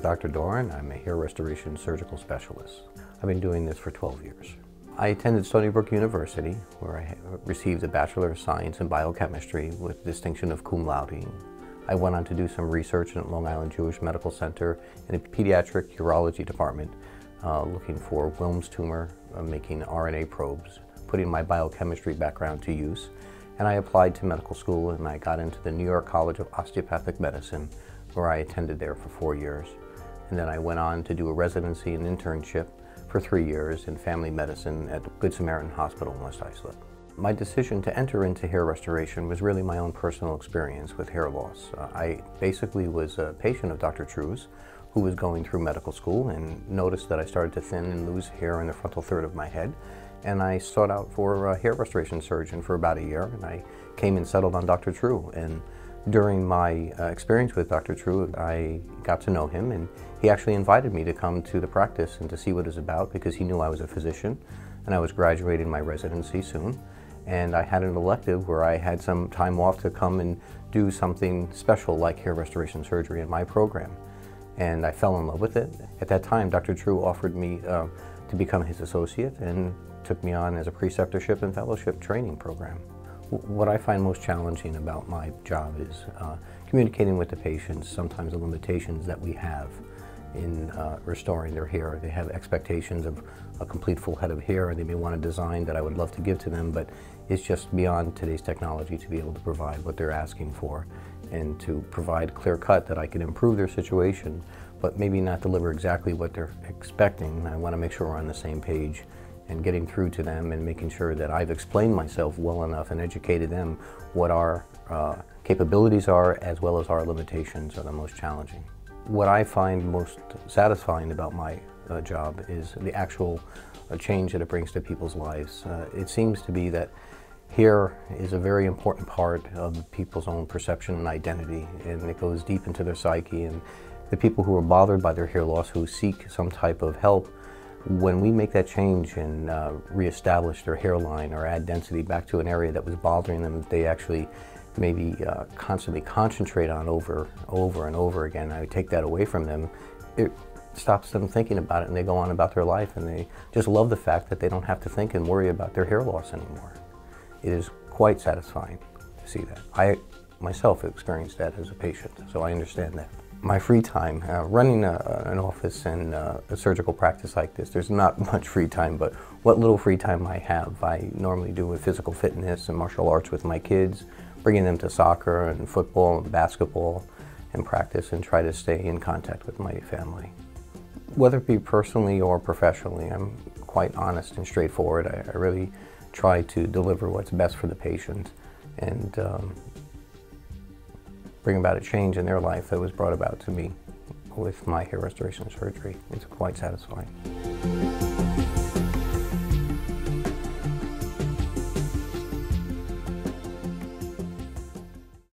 Dr. Dorin. I'm a hair restoration surgical specialist. I've been doing this for 12 years. I attended Stony Brook University, where I received a Bachelor of Science in Biochemistry with distinction of cum laude. I went on to do some research at Long Island Jewish Medical Center in a pediatric urology department, looking for Wilms tumor, making RNA probes, putting my biochemistry background to use. And I applied to medical school, and I got into the New York College of Osteopathic Medicine, where I attended there for 4 years. And then I went on to do a residency and internship for 3 years in family medicine at Good Samaritan Hospital in West Islip. My decision to enter into hair restoration was really my own personal experience with hair loss. I basically was a patient of Dr. True's, who was going through medical school, and noticed that I started to thin and lose hair in the frontal third of my head. And I sought out for a hair restoration surgeon for about a year, and I came and settled on Dr. True. And during my experience with Dr. True, I got to know him, and he actually invited me to come to the practice and to see what it was about, because he knew I was a physician and I was graduating my residency soon. And I had an elective where I had some time off to come and do something special like hair restoration surgery in my program. And I fell in love with it. At that time, Dr. True offered me to become his associate and took me on as a preceptorship and fellowship training program. What I find most challenging about my job is communicating with the patients, sometimes the limitations that we have in restoring their hair. They have expectations of a complete full head of hair, and they may want a design that I would love to give to them, but it's just beyond today's technology to be able to provide what they're asking for, and to provide clear cut that I can improve their situation, but maybe not deliver exactly what they're expecting. I want to make sure we're on the same page and getting through to them and making sure that I've explained myself well enough and educated them what our capabilities are, as well as our limitations, are the most challenging. What I find most satisfying about my job is the actual change that it brings to people's lives. It seems to be that hair is a very important part of people's own perception and identity, and it goes deep into their psyche. And the people who are bothered by their hair loss, who seek some type of help, when we make that change and reestablish their hairline or add density back to an area that was bothering them, that they actually maybe constantly concentrate on over and over again, I take that away from them, it stops them thinking about it, and they go on about their life, and they just love the fact that they don't have to think and worry about their hair loss anymore. It is quite satisfying to see that. I myself experienced that as a patient, so I understand that. My free time, running an office and a surgical practice like this, there's not much free time, but what little free time I have, I normally do with physical fitness and martial arts with my kids, bringing them to soccer and football and basketball and practice, and try to stay in contact with my family. Whether it be personally or professionally, I'm quite honest and straightforward. I really try to deliver what's best for the patient and bring about a change in their life that was brought about to me with my hair restoration surgery. It's quite satisfying.